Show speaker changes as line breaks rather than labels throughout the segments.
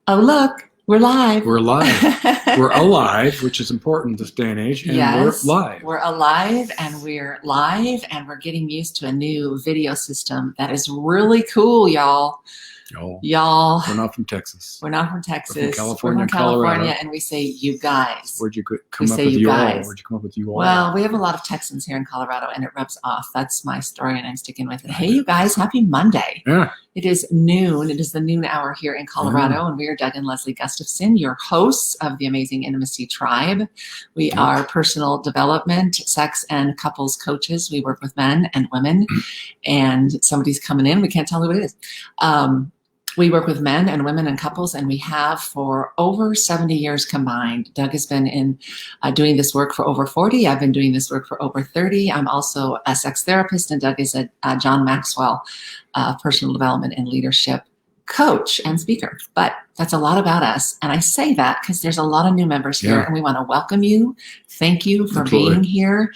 Oh, look, we're live.
We're live. We're alive, which is important this day and age. And
yes,
we're live.
We're alive and we're live and we're getting used to a new video system that is really cool, y'all. Y'all.
We're not from Texas.
We're not from Texas.
We're from California,
we're from California,
Colorado.
And we say you guys.
Where'd you come up with you all? Where'd you come up with you all?
Well, we have a lot of Texans here in Colorado and it rubs off. That's my story and I'm sticking with it. Hey, you guys, happy Monday.
Yeah.
It is noon. It is the noon hour here in Colorado, and we are Doug and Leslie Gustafson, your hosts of the Amazing Intimacy Tribe. We are personal development, sex, and couples coaches. We work with men and women, and somebody's coming in. We can't tell who it is. We work with men and women and couples, and we have for over 70 years combined. Doug has been doing this work for over 40. I've been doing this work for over 30. I'm also a sex therapist, and Doug is a John Maxwell personal development and leadership coach and speaker. But that's a lot about us. And I say that because there's a lot of new members here, and we want to welcome you. Thank you for being here.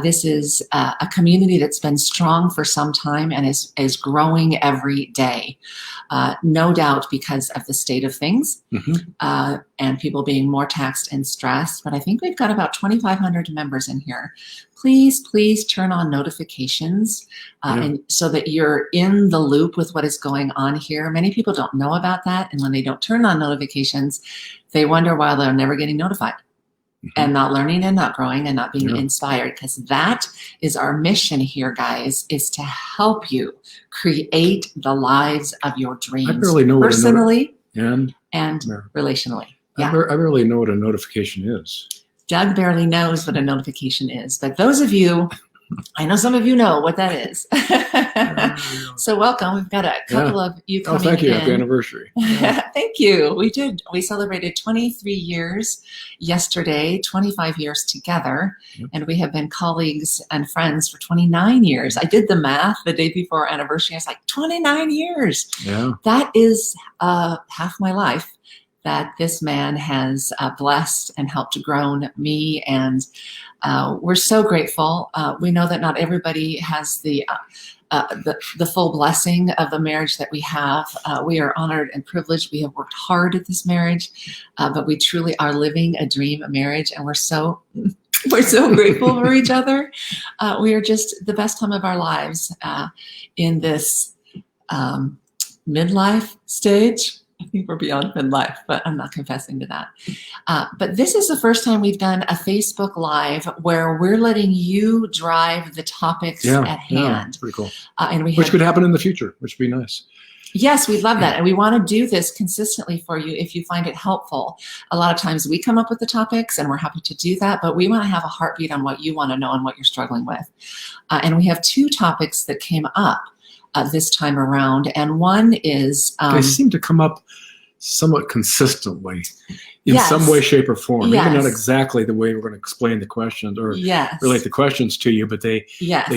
This is a community that's been strong for some time and is growing every day. No doubt because of the state of things and people being more taxed and stressed. But I think we've got about 2,500 members in here. Please turn on notifications and so that you're in the loop with what is going on here. Many people don't know about that. And when they don't turn on notifications, they wonder why they're never getting notified and not learning and not growing and not being inspired, because that is our mission here, guys, is to help you create the lives of your dreams.
I barely know
personally
and
relationally.
I barely know what a notification is.
Doug barely knows what a notification is, but those of you, I know some of you know what that is. So welcome. We've got a couple of you coming in.
Oh, thank you. Happy anniversary.
Thank you. We celebrated 23 years yesterday, 25 years together, and we have been colleagues and friends for 29 years. I did the math the day before our anniversary. I was like, 29 years.
Yeah.
That is half my life that this man has blessed and helped grow me, and we're so grateful. We know that not everybody has the full blessing of the marriage that we have. We are honored and privileged. We have worked hard at this marriage, but we truly are living a dream marriage, and we're so grateful for each other. We are just the best time of our lives in this midlife stage. I think we're beyond midlife, but I'm not confessing to that. But this is the first time we've done a Facebook Live where we're letting you drive the topics at hand.
Yeah, pretty cool.
Which
could happen in the future, which would be nice.
Yes, we'd love that. And we want to do this consistently for you if you find it helpful. A lot of times we come up with the topics and we're happy to do that, but we want to have a heartbeat on what you want to know and what you're struggling with. And we have two topics that came up this time around, and one is
they seem to come up somewhat consistently in some way, shape, or form. Maybe not exactly the way we're going to explain the questions or relate the questions to you, but they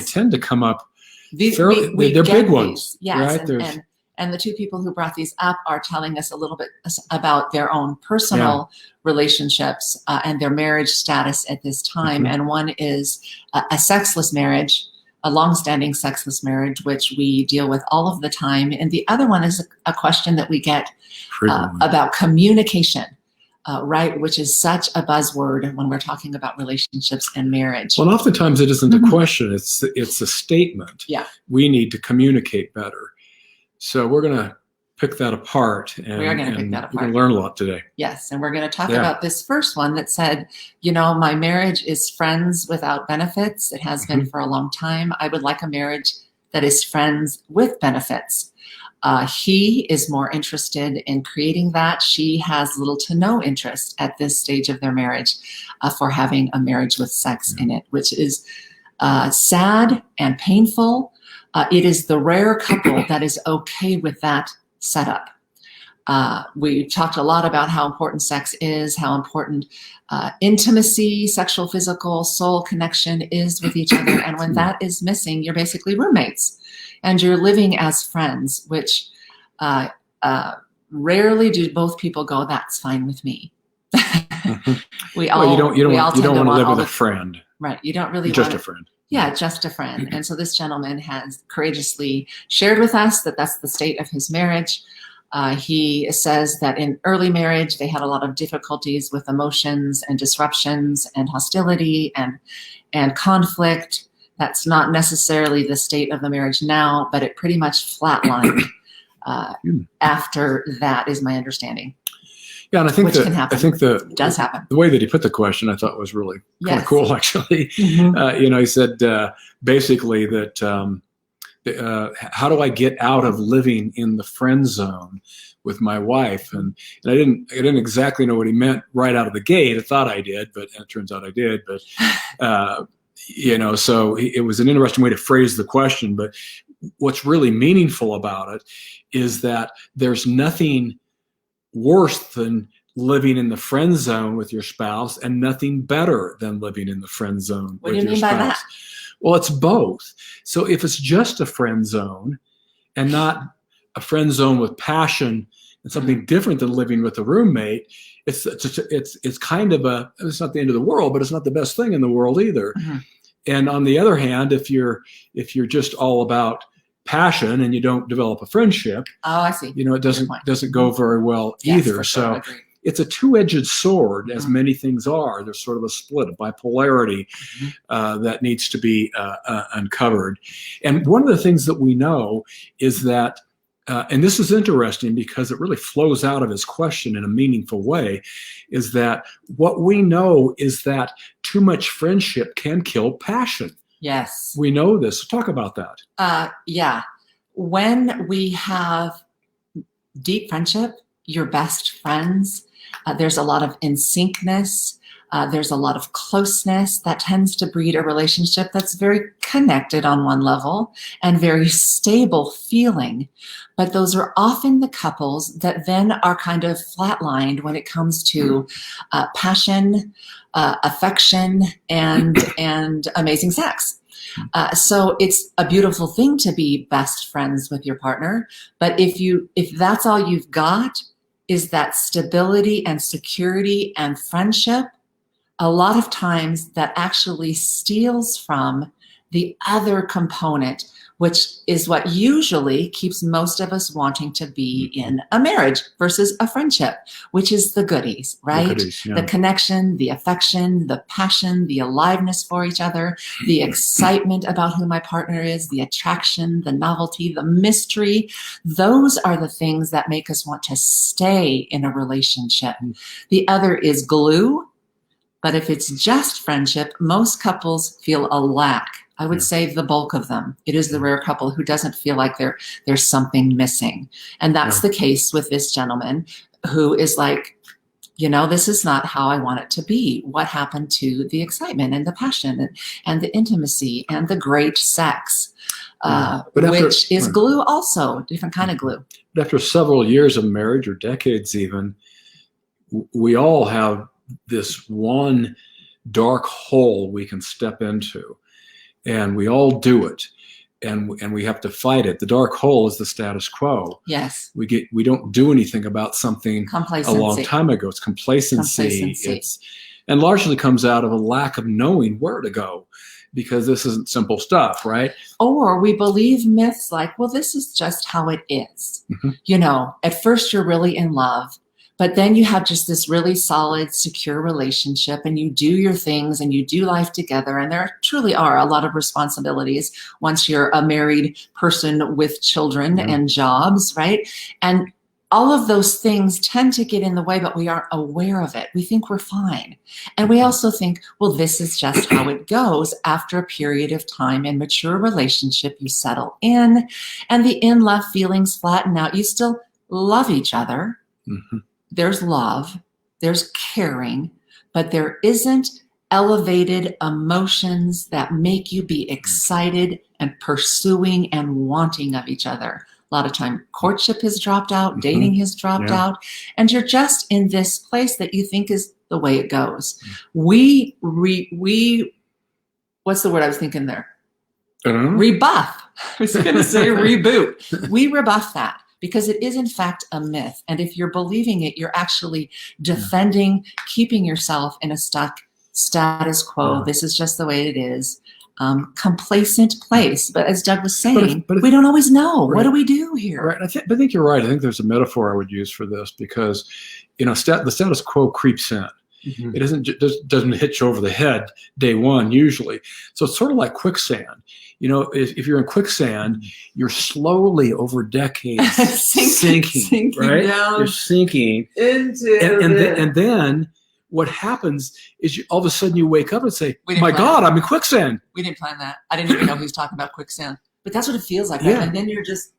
tend to come up. They're big ones.
Yes,
right?
And the two people who brought these up are telling us a little bit about their own personal relationships and their marriage status at this time. And one is a sexless marriage, a long-standing sexless marriage, which we deal with all of the time. And the other one is a question that we get about communication, right? Which is such a buzzword when we're talking about relationships and marriage.
Well, oftentimes it isn't a question. It's a statement.
Yeah.
We need to communicate better. So we're going to pick that apart. And
we are going to pick that apart.
We're going to learn a lot today.
Yes. And we're going to talk about this first one that said, my marriage is friends without benefits. It has been for a long time. I would like a marriage that is friends with benefits. He is more interested in creating that. She has little to no interest at this stage of their marriage for having a marriage with sex in it, which is sad and painful. It is the rare couple that is okay with that setup. We talked a lot about how important sex is, how important intimacy, sexual, physical, soul connection is with each other. And when that is missing, you're basically roommates and you're living as friends, which rarely do both people go, that's fine with me. You don't want to
live with a friend.
Right. You don't really
just a friend.
Yeah, just a friend. And so this gentleman has courageously shared with us that that's the state of his marriage. He says that in early marriage, they had a lot of difficulties with emotions and disruptions and hostility and conflict. That's not necessarily the state of the marriage now, but it pretty much flatlined after that, is my understanding.
Yeah, and I think
does happen.
The way that he put the question, I thought was really kind of cool, actually.
Mm-hmm.
He said basically that how do I get out of living in the friend zone with my wife? And I didn't exactly know what he meant right out of the gate. I thought I did, but it turns out I did. But so it was an interesting way to phrase the question. But what's really meaningful about it is that there's nothing worse than living in the friend zone with your spouse, and nothing better than living in the friend zone with your spouse. What do you mean by that? Well, it's both. So if it's just a friend zone and not a friend zone with passion and something different than living with a roommate, it's kind of it's not the end of the world, but it's not the best thing in the world either. Mm-hmm. And on the other hand, if you're just all about passion and you don't develop a friendship,
I see.
It doesn't go very well either. So it's a two-edged sword, as many things are. There's sort of a split, a bipolarity that needs to be uncovered. And one of the things that we know is that, and this is interesting because it really flows out of his question in a meaningful way, is that what we know is that too much friendship can kill passion.
Yes.
We know this. So talk about that.
Yeah. When we have deep friendship, your best friends, there's a lot of in-syncness. There's a lot of closeness that tends to breed a relationship that's very connected on one level and very stable feeling. But those are often the couples that then are kind of flatlined when it comes to passion, affection, and amazing sex. So it's a beautiful thing to be best friends with your partner. But if that's all you've got is that stability and security and friendship, a lot of times that actually steals from the other component, which is what usually keeps most of us wanting to be in a marriage versus a friendship, which is the goodies, right? The connection, the affection, the passion, the aliveness for each other, the excitement about who my partner is, the attraction, the novelty, the mystery. Those are the things that make us want to stay in a relationship. The other is glue. But if it's just friendship, most couples feel a lack. I would say the bulk of them. It is the rare couple who doesn't feel like there's something missing. And that's the case with this gentleman who is like, this is not how I want it to be. What happened to the excitement and the passion and the intimacy and the great sex, which is glue also, different kind of glue.
But after several years of marriage, or decades even, we all have this one dark hole we can step into, and we all do it, and we have to fight it. The dark hole is the status quo.
Yes.
We don't do anything about something a long time ago. It's complacency. And largely comes out of a lack of knowing where to go, because this isn't simple stuff, right?
Or we believe myths like, well, this is just how it is. Mm-hmm. At first you're really in love, but then you have just this really solid, secure relationship, and you do your things and you do life together. And there truly are a lot of responsibilities once you're a married person with children and jobs, right? And all of those things tend to get in the way, but we aren't aware of it. We think we're fine. And we also think, well, this is just how it goes. After a period of time in mature relationship, you settle in and the in-love feelings flatten out. You still love each other. Mm-hmm. There's love, there's caring, but there isn't elevated emotions that make you be excited and pursuing and wanting of each other. A lot of time courtship has dropped out, dating has dropped out, and you're just in this place that you think is the way it goes. We what's the word I was thinking there? Rebuff. I was going to say reboot. We rebuff that, because it is in fact a myth. And if you're believing it, you're actually defending, keeping yourself in a stuck status quo. This is just the way it is. complacent place. But as Doug was saying, but we don't always know. Right. What do we do here?
Right. I think you're right. I think there's a metaphor I would use for this because, the status quo creeps in. Mm-hmm. It doesn't hit you over the head day one usually. So it's sort of like quicksand. If you're in quicksand, you're slowly over decades sinking right? Down. You're sinking into and then what happens is all of a sudden you wake up and say, "My God, I'm in quicksand."
We didn't plan that. I didn't even know he was talking about quicksand. But that's what it feels like. Yeah. Right? And then you're just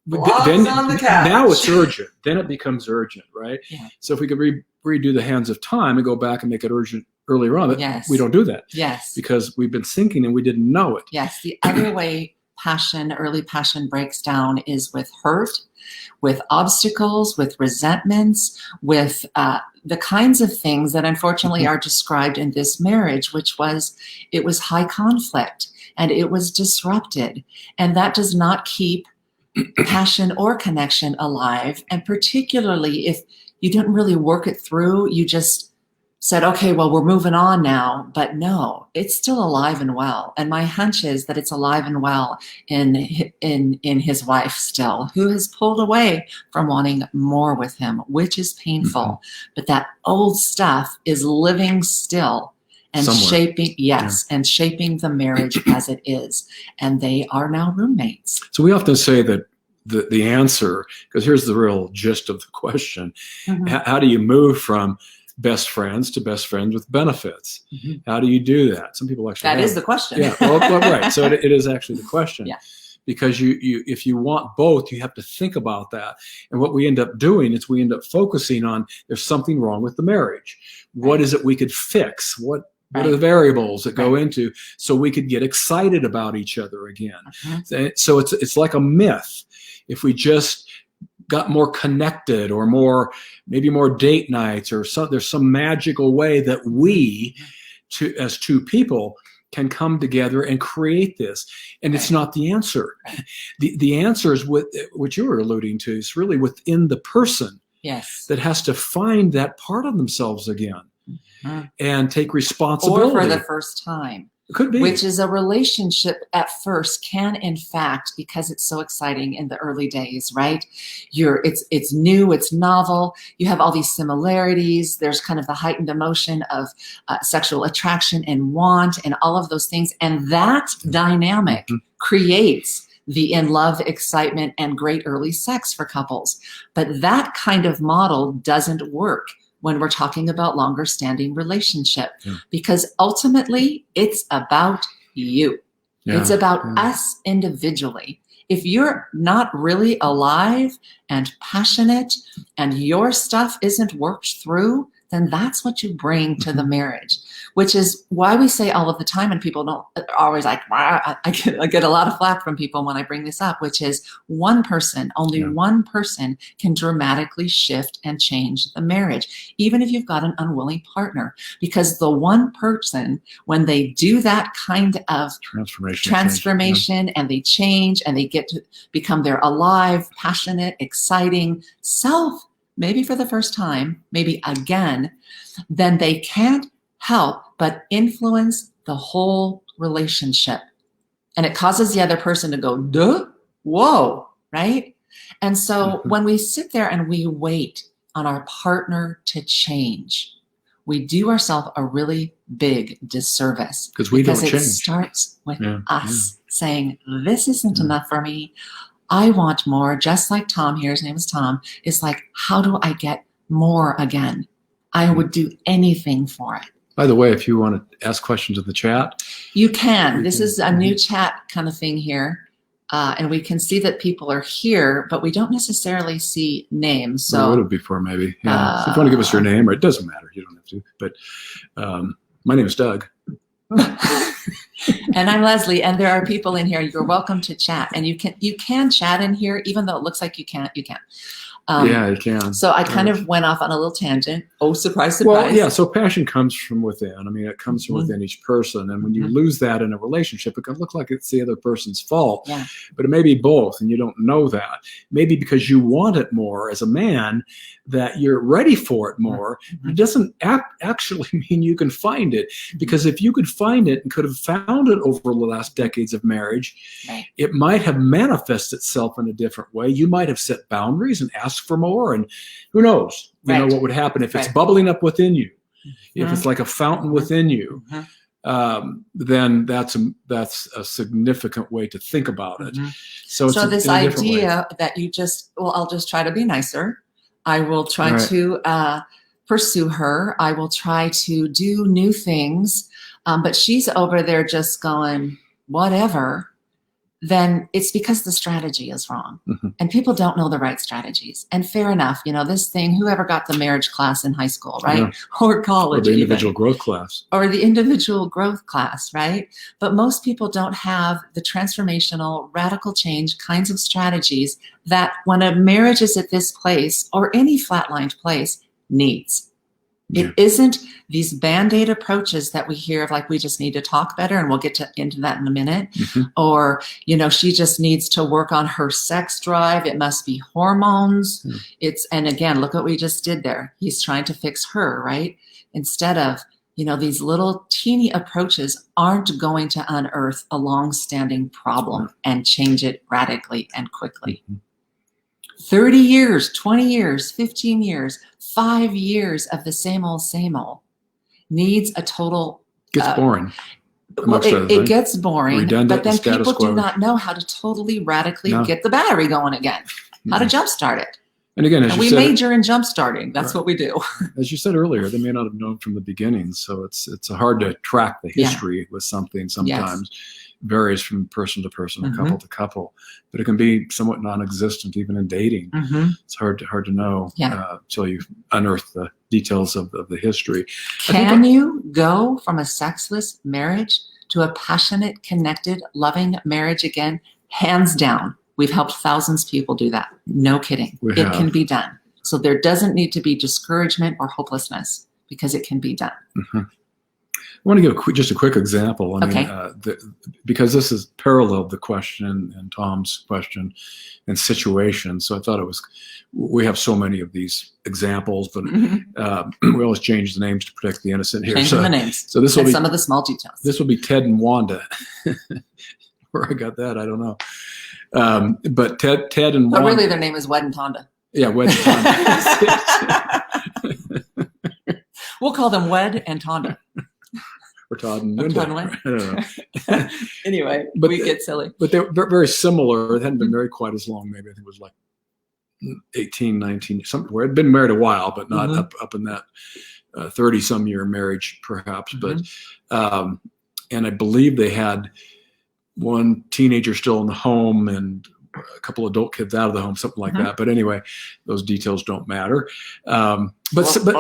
then on the couch. Now it's urgent. Then it becomes urgent, right? Yeah. So if we could redo the hands of time and go back and make it urgent earlier on, yes. We don't do that.
Yes.
Because we've been sinking and we didn't know it.
Yes. The other way early passion breaks down is with hurt, with obstacles, with resentments, with the kinds of things that unfortunately are described in this marriage, which was, it was high conflict and it was disrupted. And that does not keep passion or connection alive. And particularly if you didn't really work it through, you just said, okay, well, we're moving on now. But no, it's still alive and well. And my hunch is that it's alive and well in his wife still, who has pulled away from wanting more with him, which is painful. Mm-hmm. But that old stuff is living still and shaping the marriage as it is. And they are now roommates.
So we often say that the answer, because here's the real gist of the question, mm-hmm. How do you move from best friends to best friends with benefits? Mm-hmm. How do you do that? Some people actually
is the question.
Yeah, well, right. So it is actually the question. Yeah. Because you if you want both, you have to think about that. And what we end up doing is we end up focusing on there's something wrong with the marriage. What is it we could fix? What are the variables that go into so we could get excited about each other again? Mm-hmm. So it's like a myth. If we just got more connected or maybe more date nights or there's some magical way that we as two people can come together and create this. And it's not the answer. The answer is what you were alluding to, is really within the person that has to find that part of themselves again. Mm-hmm. And take responsibility.
Or for the first time.
It could be.
Which is a relationship at first can, in fact, because it's so exciting in the early days, right? It's new, it's novel. You have all these similarities. There's kind of the heightened emotion of sexual attraction and want and all of those things. And that dynamic creates the in love, excitement, and great early sex for couples. But that kind of model doesn't work when we're talking about longer standing relationship, because ultimately it's about you. Yeah. It's about us individually. If you're not really alive and passionate and your stuff isn't worked through, then that's what you bring to the marriage, which is why we say all of the time, and people don't always like, I get a lot of flack from people when I bring this up, which is one person, only one person can dramatically shift and change the marriage, even if you've got an unwilling partner, because the one person, when they do that kind of transformation and they change and they get to become their alive, passionate, exciting self, maybe for the first time, maybe again, then they can't help but influence the whole relationship. And it causes the other person to go, duh, whoa, right? And so when we sit there and we wait on our partner to change, we do ourselves a really big disservice.
Because it
starts with us saying, this isn't enough for me. I want more, just like Tom here, his name is Tom, is like, how do I get more again? I would do anything for it.
By the way, if you want to ask questions in the chat.
You can. This is a new chat kind of thing here. And we can see that people are here, but we don't necessarily see names. So
would have before maybe. Yeah. So if you want to give us your name, or it doesn't matter. You don't have to. But my name is Doug.
And I'm Leslie, and there are people in here. You're welcome to chat, and you can chat in here, even though it looks like you can't. You can.
Yeah, you can.
So I kind of went off on a little tangent, Oh, surprise, surprise.
Well, yeah, so passion comes from within. I mean, it comes from within each person. And when you lose that in a relationship, it can look like it's the other person's fault.
Yeah.
But it may be both, and you don't know that. Maybe because you want it more as a man, that you're ready for it more. It doesn't actually mean you can find it. Because if you could find it and could have found it over the last decades of marriage, it might have manifested itself in a different way. You might have set boundaries and asked for more, and who knows? You know what would happen if it's bubbling up within you, if it's like a fountain within you, then that's a significant way to think about it. So
this idea that I'll just try to be nicer. I will try to pursue her. I will try to do new things, but she's over there just going, whatever. Then it's because the strategy is wrong. And people don't know the right strategies. And fair enough, this thing, whoever got the marriage class in high school, right? Yeah. Or college.
Or the individual growth class.
Or the individual growth class, right? But most people don't have the transformational, radical change kinds of strategies that when a marriage is at this place or any flatlined place needs. It isn't these Band-Aid approaches that we hear of, like, we just need to talk better, and we'll get into that in a minute. Or, she just needs to work on her sex drive. It must be hormones. And again, look what we just did there. He's trying to fix her, right? Instead of, these little teeny approaches aren't going to unearth a long-standing problem and change it radically and quickly. 30 years, 20 years, 15 years, 5 years of the same old needs a total...
Gets boring.
It gets boring,
redundant,
but then people do not know how to totally radically get the battery going again, how to jumpstart it.
And again,
we major in jump starting. That's what we do.
As you said earlier, they may not have known from the beginning, so it's hard to track the history with something sometimes. Varies from person to person, couple to couple, but it can be somewhat non-existent even in dating. It's hard to know until you unearth the details of the history.
Can you go from a sexless marriage to a passionate, connected, loving marriage again? Hands down. We've helped thousands of people do that. No kidding. It can be done. So there doesn't need to be discouragement or hopelessness, because it can be done.
I want to give just a quick example. I mean, because this is paralleled the question and Tom's question and situation. So I thought we have so many of these examples, but we always change the names to protect the innocent here.
Changing the names.
So this will be
some of the small details.
This will be Ted and Wanda. Where I got that, I don't know. But Ted and Wanda.
But really, their name is Wed and Tonda.
Yeah, Wed and Tonda.
We'll call them Wed and Tonda.
Or Todd and Linda. I don't know.
Anyway, but we get silly.
But they're very similar. They hadn't been married quite as long. Maybe I think it was like 18, 19, somewhere. Had been married a while, but not up in that 30-some year marriage, perhaps. But and I believe they had one teenager still in the home and a couple adult kids out of the home, something like that. But anyway, those details don't matter. But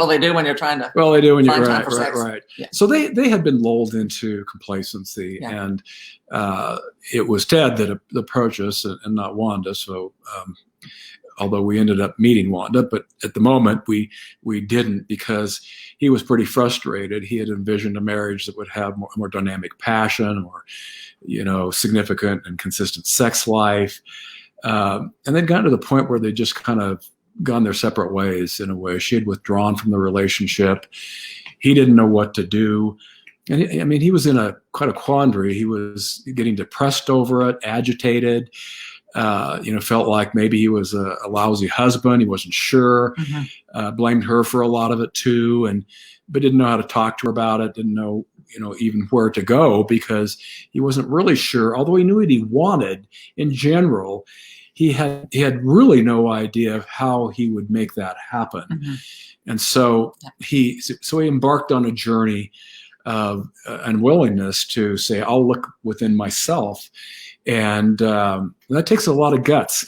they do when you're trying to.
Well, they do when you're right. Yeah. So they had been lulled into complacency, and it was Ted that approached us, and not Wanda. So, although we ended up meeting Wanda, but at the moment we didn't, because he was pretty frustrated. He had envisioned a marriage that would have more dynamic passion, or significant and consistent sex life. And they'd gotten to the point where they just kind of gone their separate ways in a way. She had withdrawn from the relationship. He didn't know what to do. And he was in quite a quandary. He was getting depressed over it, agitated, felt like maybe he was a lousy husband. He wasn't sure, blamed her for a lot of it too. But didn't know how to talk to her about it. Didn't know, even where to go, because he wasn't really sure. Although he knew what he wanted in general, he had really no idea of how he would make that happen. And so he embarked on a journey of unwillingness to say, I'll look within myself. And that takes a lot of guts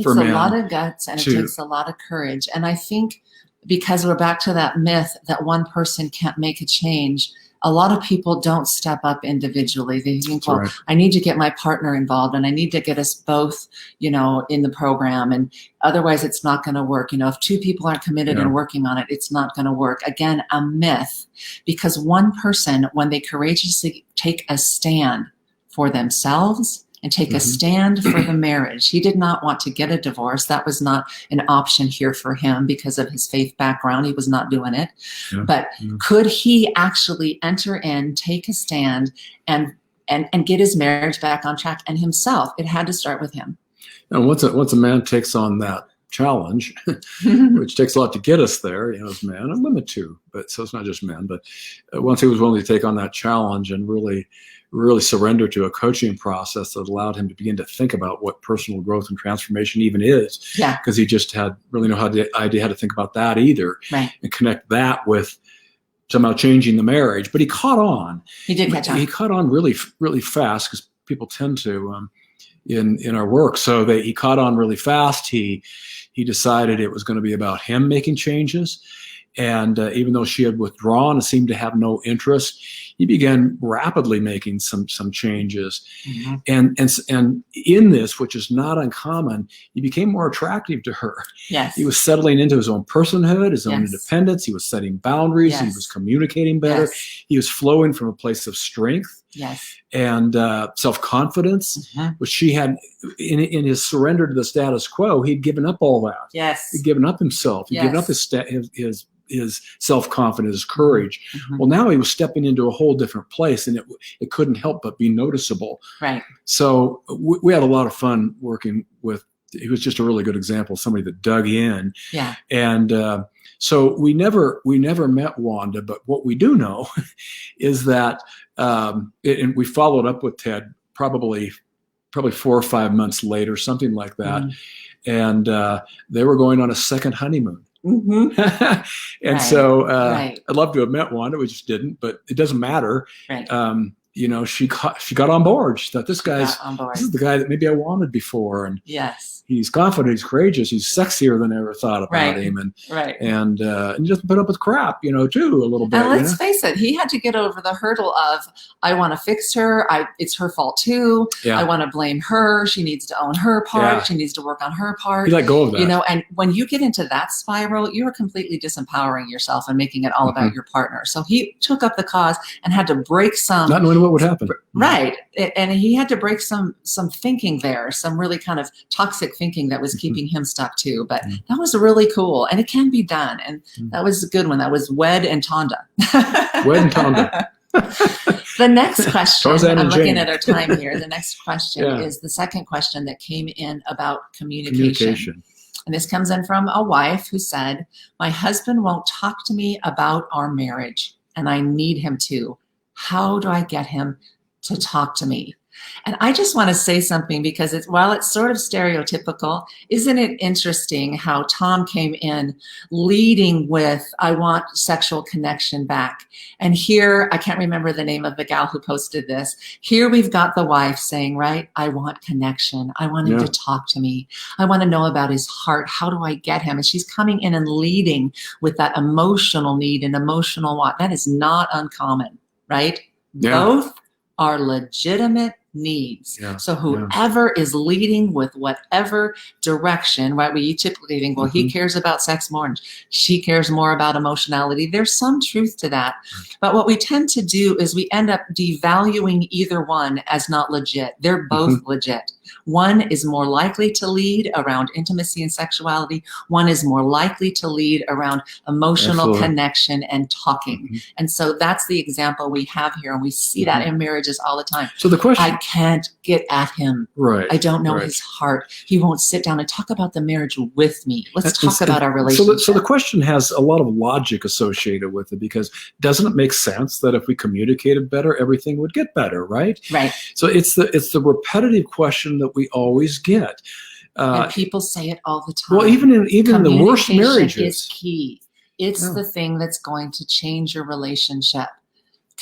for men.
It takes a lot of guts, and it takes a lot of courage. And I think because we're back to that myth that one person can't make a change, a lot of people don't step up individually. They think, well, I need to get my partner involved and I need to get us both, in the program. And otherwise it's not going to work. If two people aren't committed and working on it, it's not going to work. Again, a myth, because one person, when they courageously take a stand for themselves and take a stand for the marriage. He did not want to get a divorce. That was not an option here for him because of his faith background. He was not doing it. But could he actually enter in, take a stand, and get his marriage back on track? And himself, it had to start with him.
And once a man takes on that challenge, which takes a lot to get us there, as men, and women too, but so it's not just men, but once he was willing to take on that challenge and really surrender to a coaching process that allowed him to begin to think about what personal growth and transformation even is. Because he just had really no idea how to think about that either. And connect that with somehow changing the marriage. But he caught on.
He did catch on.
He caught on really, really fast, because people tend to in our work. So he caught on really fast. He decided it was going to be about him making changes. And even though she had withdrawn and seemed to have no interest, he began rapidly making some changes. And in this, which is not uncommon, he became more attractive to her. He was settling into his own personhood, his own independence. He was setting boundaries. He was communicating better. He was flowing from a place of strength and self-confidence, which she had in his surrender to the status quo. He'd given up all that. He'd given up himself. He'd given up his self-confidence, his courage. Well, now he was stepping into a whole different place, and it couldn't help but be noticeable. So we had a lot of fun working with. He was just a really good example of somebody that dug in. And so we never met Wanda, but what we do know is that, and we followed up with Ted probably 4 or 5 months later, something like that. And they were going on a second honeymoon. And so I'd love to have met Wanda. We just didn't, but it doesn't matter. She got on board. She thought, this is the guy that maybe I wanted before. And he's confident, he's courageous, he's sexier than I ever thought about him. And he doesn't put up with crap, too, a little bit.
And let's face it, he had to get over the hurdle of, I want to fix her. It's her fault too. I want to blame her. She needs to own her part. She needs to work on her part.
He let go of that.
And when you get into that spiral, you are completely disempowering yourself and making it all about your partner. So he took up the cause and had to break some.
Not knowing what would happen.
And he had to break some thinking there, some really kind of toxic thinking that was keeping him stuck too. But that was really cool, and it can be done. And that was a good one. That was Wed and Tonda.
Wed and Tonda.
The next question, I'm looking at our time here. The next question is the second question that came in about communication. And this comes in from a wife who said, my husband won't talk to me about our marriage, and I need him to. How do I get him to talk to me? And I just want to say something, because while it's sort of stereotypical, isn't it interesting how Tom came in leading with, I want sexual connection back. And here, I can't remember the name of the gal who posted this. Here we've got the wife saying, I want connection. I want him to talk to me. I want to know about his heart. How do I get him? And she's coming in and leading with that emotional need and emotional want. That is not uncommon, right? Both are legitimate needs. So whoever is leading with whatever direction, we typically think, well, he cares about sex more and she cares more about emotionality. There's some truth to that. But what we tend to do is we end up devaluing either one as not legit. They're both legit. One is more likely to lead around intimacy and sexuality. One is more likely to lead around emotional connection and talking. And so that's the example we have here. And we see that in marriages all the time.
So the question,
I can't get at him. I don't know his heart. He won't sit down and talk about the marriage with me. Let's talk about our relationship.
So the question has a lot of logic associated with it, because doesn't it make sense that if we communicated better, everything would get better, right? So it's the repetitive question that we always get.
And people say it all the time.
Well, even in the worst marriages.
Is key. It's the thing that's going to change your relationship.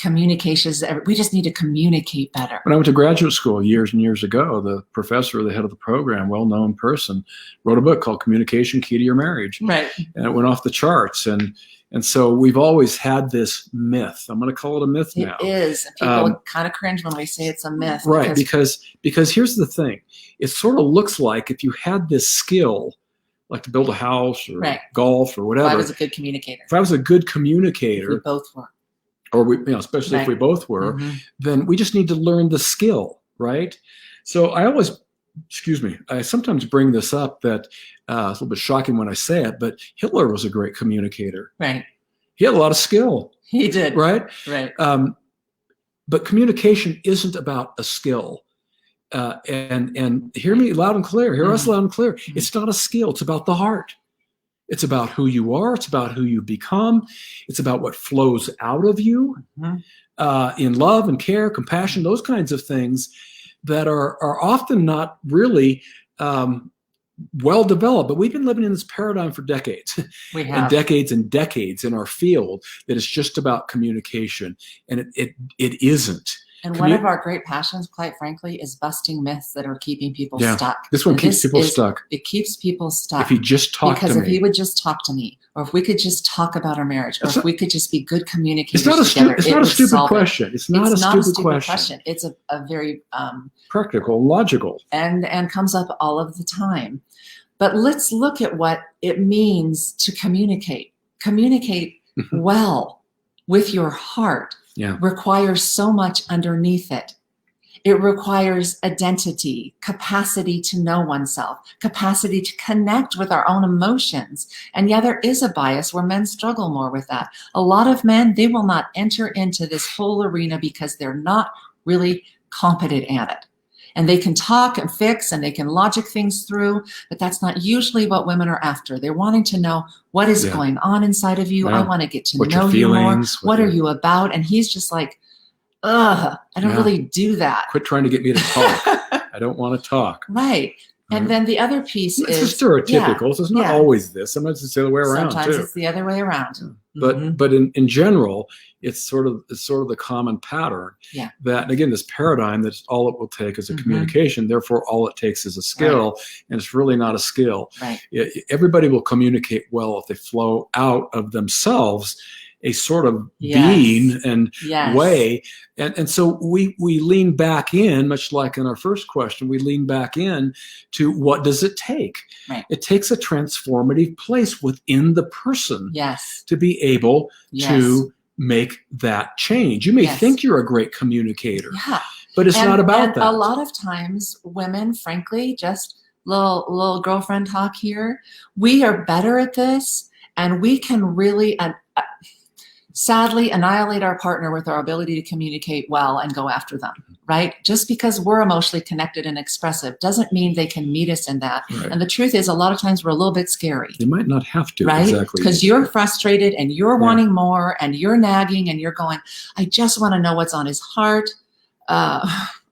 communications. We just need to communicate better.
When I went to graduate school years and years ago, the professor, the head of the program, well-known person, wrote a book called Communication Key to Your Marriage.
Right.
And it went off the charts. And so we've always had this myth. I'm going to call it a myth now.
It is. People kind of cringe when we say it's a myth.
Right. Because here's the thing. It sort of looks like if you had this skill, like to build a house or golf or whatever.
If I was a good communicator.
If I was a good communicator.
If we both were.
Or especially if we both were, then we just need to learn the skill, right? So I sometimes bring this up that it's a little bit shocking when I say it, but Hitler was a great communicator.
Right.
He had a lot of skill.
He did.
Right?
Right.
But communication isn't about a skill. And hear me loud and clear. Hear us loud and clear. It's not a skill. It's about the heart. It's about who you are. It's about who you become. It's about what flows out of you in love and care, compassion, those kinds of things that are often not really well developed. But we've been living in this paradigm for decades.
We have.
And decades in our field that is just about communication. And it isn't.
And one of our great passions, quite frankly, is busting myths that are keeping people stuck.
This one keeps people stuck.
It keeps people stuck.
If he just talked to me.
Because if he would just talk to me, or if we could just talk about our marriage, or if we could just be good communicators
together. It's not a stupid question. It's not a stupid question.
It's a very
practical, logical.
And comes up all of the time. But let's look at what it means to communicate. Communicate well with your heart. Requires so much underneath it. It requires identity, capacity to know oneself, capacity to connect with our own emotions. And there is a bias where men struggle more with that. A lot of men, they will not enter into this whole arena because they're not really competent at it. And they can talk and fix and they can logic things through, but that's not usually what women are after. They're wanting to know what is going on inside of you. I want to get to know you more. What are you about? And he's just like, I don't really do that.
Quit trying to get me to talk. I don't want to talk.
Right. And then the other piece is
it's stereotypical. So it's not always this. Sometimes it's the other way around.
Sometimes it's the other way around.
But in general, it's sort of the common pattern. That, and again, this paradigm that's all it will take is a communication. Therefore, all it takes is a skill, and it's really not a skill.
Right.
Everybody will communicate well if they flow out of themselves a sort of being and way. And so we lean back in, much like in our first question, we lean back in to what does it take?
Right.
It takes a transformative place within the person to be able to make that change. You may think you're a great communicator, but it's not about that.
A lot of times women, frankly, just little girlfriend talk here, we are better at this, and we can really sadly annihilate our partner with our ability to communicate well and go after them, right? Just because we're emotionally connected and expressive doesn't mean they can meet us in that.
Right.
And the truth is, a lot of times we're a little bit scary.
They might not have to,
right?
Exactly.
Because you're frustrated and you're wanting more and you're nagging and you're going, I just want to know what's on his heart.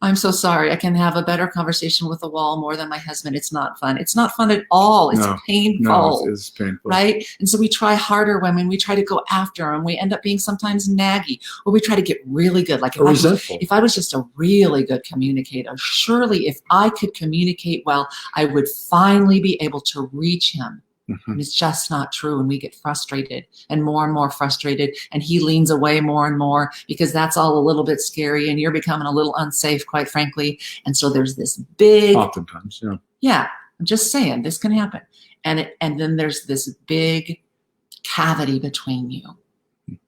I'm so sorry. I can have a better conversation with the wall more than my husband. It's not fun. It's not fun at all. It's painful.
No, it's painful.
Right? And so we try harder women. We try to go after them. We end up being sometimes naggy, or we try to get really good. Like if I was just a really good communicator, surely if I could communicate well, I would finally be able to reach him. And it's just not true. And we get frustrated and more frustrated. And he leans away more and more because that's all a little bit scary. And you're becoming a little unsafe, quite frankly. And so there's this big.
Oftentimes,
yeah. I'm just saying this can happen. And then there's this big cavity between you.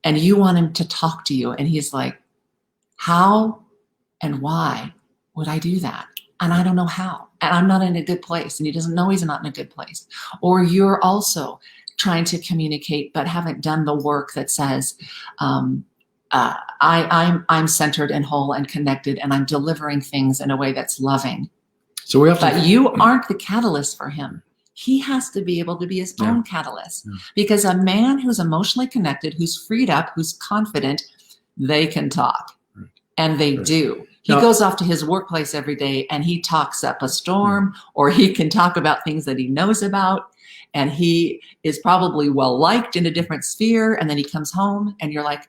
And you want him to talk to you. And he's like, how and why would I do that? And I don't know how. And I'm not in a good place. And he doesn't know he's not in a good place. Or you're also trying to communicate, but haven't done the work that says, I'm centered and whole and connected, and I'm delivering things in a way that's loving.
So we have
But you aren't the catalyst for him. He has to be able to be his own catalyst. Because a man who's emotionally connected, who's freed up, who's confident, they can talk. And they do. He goes off to his workplace every day and he talks up a storm, or he can talk about things that he knows about. And he is probably well liked in a different sphere. And then he comes home and you're like,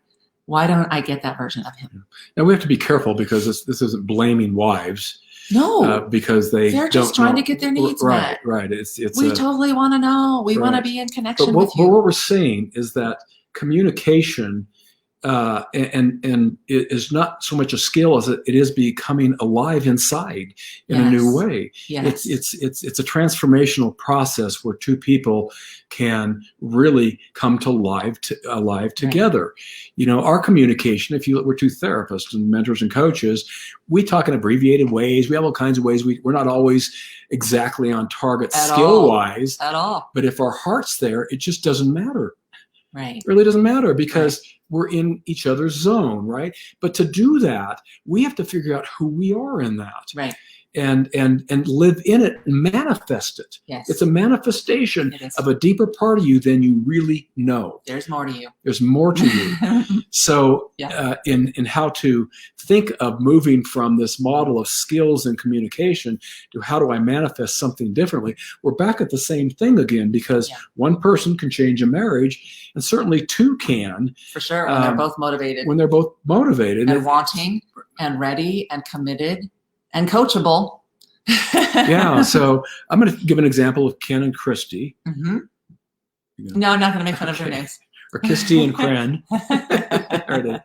Why don't I get that version of him?
Now we have to be careful because this isn't blaming wives.
No,
because they're
just trying to get their needs met.
Right.
We totally want to know. We want to be in connection with you.
But what we're saying is that communication and it is not so much a skill as it is becoming alive inside in a new way.
Yes.
It's a transformational process where two people can really come to alive together. You know, our communication, we're two therapists and mentors and coaches, we talk in abbreviated ways. We have all kinds of ways. We're not always exactly on target skill-wise.
At all.
But if our heart's there, it just doesn't matter.
Right.
It really doesn't matter because we're in each other's zone, right? But to do that, we have to figure out who we are in that.
Right.
And live in it and manifest it.
Yes.
It's a manifestation of a deeper part of you than you really know.
There's more to you.
There's more to you. So in how to think of moving from this model of skills and communication to how do I manifest something differently, we're back at the same thing again because one person can change a marriage and certainly two can.
For sure, when they're both motivated.
When they're both motivated.
And wanting and ready and committed. And coachable.
So I'm going to give an example of Ken and Christy.
Mm-hmm. No, I'm not going to make fun of their names.
Or Christy and Cran.
That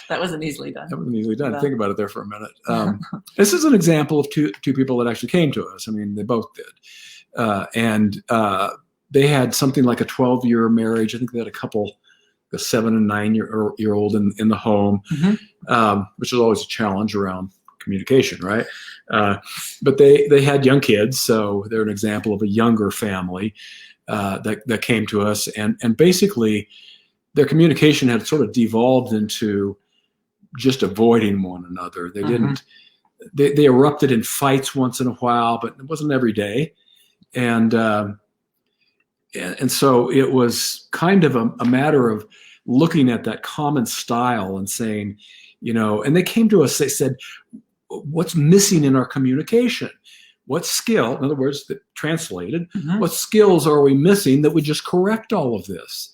wasn't easily done.
That wasn't easily done. No. Think about it there for a minute. This is an example of two people that actually came to us. I mean, they both did. And they had something like a 12-year marriage. I think they had a 7 and 9 year old in the home, which is always a challenge around communication, right? But they had young kids, so they're an example of a younger family that came to us, and basically their communication had sort of devolved into just avoiding one another. They didn't. They erupted in fights once in a while, but it wasn't every day, and so it was kind of a matter of looking at that common style and saying, you know, and they came to us. They said, what's missing in our communication? What skill, in other words, that translated, what skills are we missing that would just correct all of this?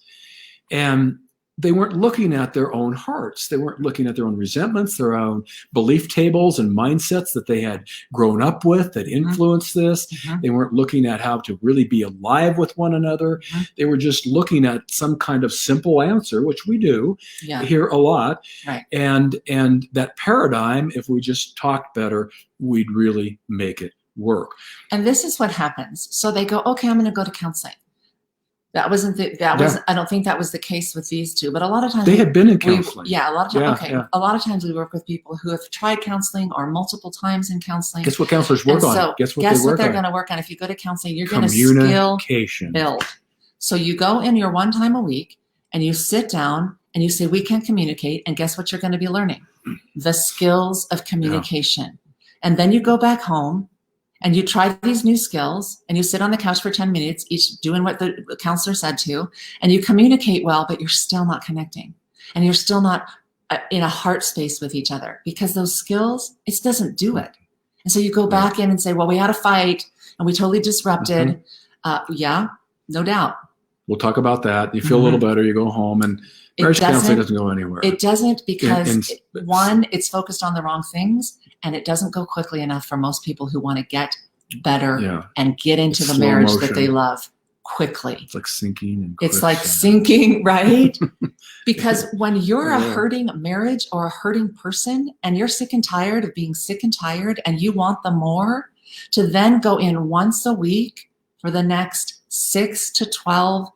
And they weren't looking at their own hearts. They weren't looking at their own resentments, their own belief tables and mindsets that they had grown up with that influenced this. They weren't looking at how to really be alive with one another. They were just looking at some kind of simple answer, which we do hear a lot.
Right.
And that paradigm, if we just talked better, we'd really make it work.
And this is what happens. So they go, okay, I'm going to go to counseling. I don't think that was the case with these two, but a lot of times
they had been in counseling.
A lot of times. A lot of times we work with people who have tried counseling or multiple times in counseling.
Guess what counselors work on?
So
guess what
they're going to work on? If you go to counseling, you're going to skill build. So you go in your one time a week and you sit down and you say, we can communicate. And guess what you're going to be learning? The skills of communication. And then you go back home and you try these new skills and you sit on the couch for 10 minutes, each doing what the counselor said to, and you communicate well, but you're still not connecting. And you're still not in a heart space with each other because those skills, it doesn't do it. And so you go back in and say, well, we had a fight and we totally disrupted. No doubt.
We'll talk about that. You feel a little better, you go home, and marriage counseling doesn't go anywhere.
It doesn't because one, it's focused on the wrong things, and it doesn't go quickly enough for most people who want to get better and get into the marriage that they love quickly.
It's like sinking.
It's like sinking, right? Because when you're a hurting marriage or a hurting person and you're sick and tired of being sick and tired and you want the more, to then go in once a week for the next 6 to 12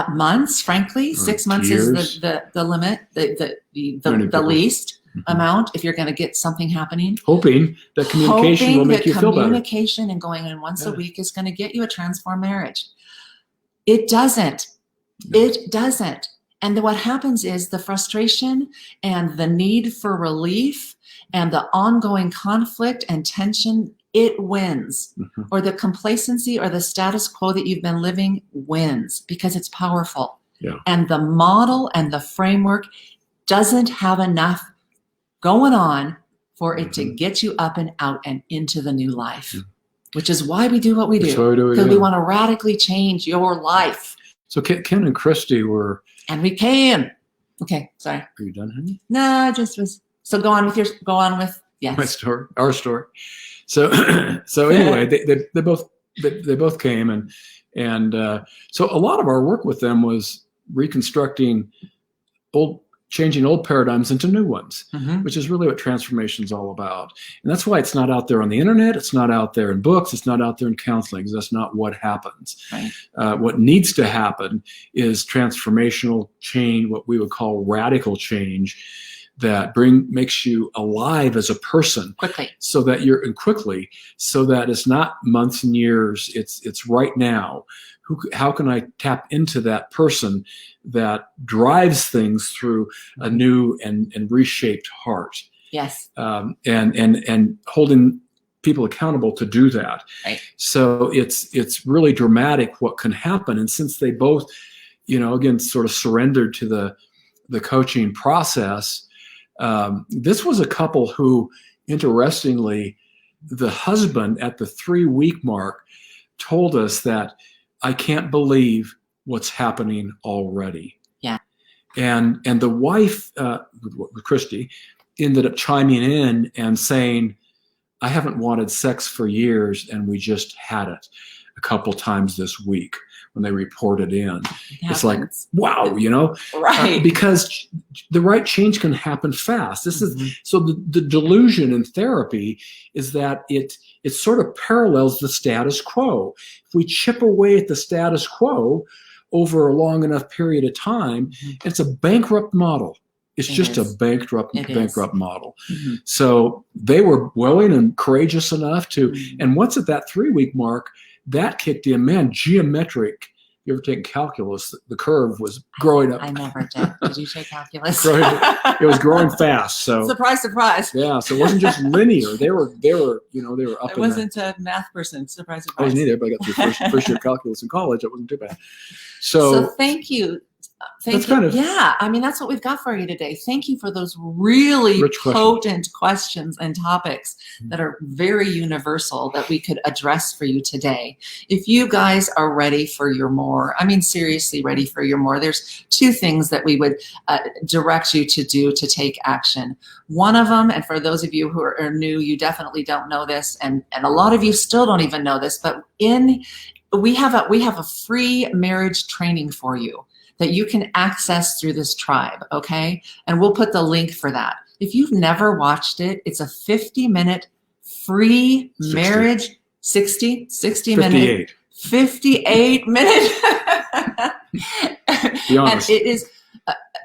months, frankly, 6 months is the limit, the least amount if you're going to get something happening.
Hoping that communication will make you feel better.
Communication and going in once a week is going to get you a transformed marriage. It doesn't. It doesn't. And what happens is the frustration and the need for relief and the ongoing conflict and tension, it wins. Or the complacency or the status quo that you've been living wins because it's powerful. And the model and the framework doesn't have enough going on for it to get you up and out and into the new life, which is why we do what we do. Because we want to radically change your life.
So Ken and Christy were...
And we can. Okay, sorry.
Are you done, honey?
No, just was. So go on with yes.
My story, our story. So anyway, they both came, and so a lot of our work with them was reconstructing changing old paradigms into new ones, which is really what transformation is all about. And that's why it's not out there on the internet. It's not out there in books. It's not out there in counseling, because that's not what happens.
Right.
What needs to happen is transformational change, what we would call radical change, that makes you alive as a person
quickly,
so that it's not months and years. It's right now. How can I tap into that person that drives things through a new and reshaped heart?
Yes.
And holding people accountable to do that.
Right.
So it's really dramatic what can happen. And since they both, again, sort of surrendered to the coaching process, this was a couple who, interestingly, the husband at the 3-week mark told us that, I can't believe what's happening already.
Yeah.
And the wife, Christy, ended up chiming in and saying, I haven't wanted sex for years, and we just had it a couple times this week when they reported in. It's like, wow,
right?
Because the right change can happen fast. This is so the delusion in therapy is that it sort of parallels the status quo. If we chip away at the status quo over a long enough period of time, it's a bankrupt model. It's just a bankrupt model. So they were willing and courageous enough to, and once at that 3-week mark, that kicked in, man, geometric. You ever taken calculus? The curve was growing up.
I never did. Did you take calculus?
It was growing fast. So
surprise, surprise.
Yeah. So it wasn't just linear. They were up.
I wasn't a math person. Surprise, surprise.
I wasn't either, but I got through first year calculus in college. That wasn't too bad. So
thank you. Thank you. I mean, that's what we've got for you today. Thank you for those really potent questions and topics that are very universal that we could address for you today. If you guys are ready for your more, seriously ready for your more, there's 2 things that we would direct you to do to take action. One of them, and for those of you who are new, you definitely don't know this, and a lot of you still don't even know this, but we have a free marriage training for you that you can access through this tribe, okay? And we'll put the link for that. If you've never watched it, it's a 50-minute free marriage, 58 minute. And it is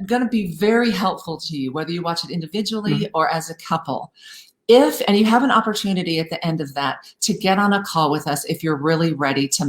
going to be very helpful to you, whether you watch it individually or as a couple. And you have an opportunity at the end of that to get on a call with us if you're really ready to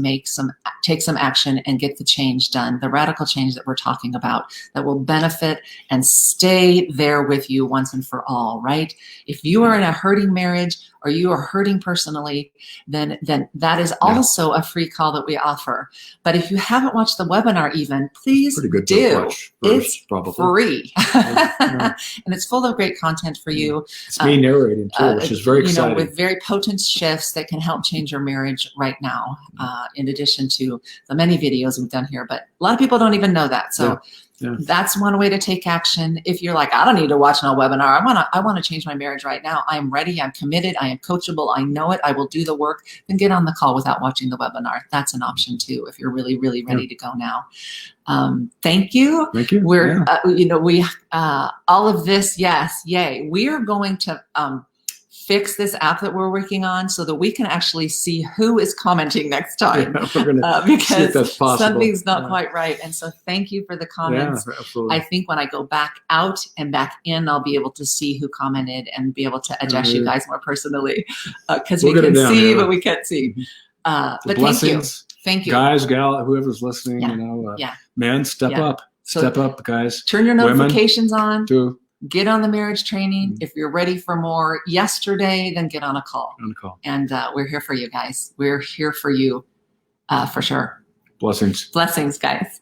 take some action and get the change done, the radical change that we're talking about that will benefit and stay there with you once and for all, right? If you are in a hurting marriage or you are hurting personally, then that is also a free call that we offer. But if you haven't watched the webinar even, please do. It's free. And it's full of great content for you.
It's me narrating too, which is very exciting.
With very potent shifts that can help change your marriage right now, in addition to the many videos we've done here. But a lot of people don't even know that. So that's one way to take action. If you're like, I don't need to watch no webinar. I want to change my marriage right now. I'm ready. I'm committed. I am coachable. I know it. I will do the work. Then get on the call without watching the webinar. That's an option too, if you're really, really ready to go now. Thank you.
Thank you.
We're, all of this. Yes. Yay. We are going to, fix this app that we're working on so that we can actually see who is commenting next time, because something's not quite right. And so thank you for the comments.
Yeah, absolutely.
I think when I go back out and back in, I'll be able to see who commented and be able to address you guys more personally, because we can see, but we can't see. But
blessings.
Thank you.
Guys, gal, whoever's listening, man, step up. Step up, guys.
Turn your notifications on.
Do.
Get on the marriage training. If you're ready for more yesterday, then get on a call. And we're here for you guys. We're here for you for sure.
Blessings.
Blessings, guys.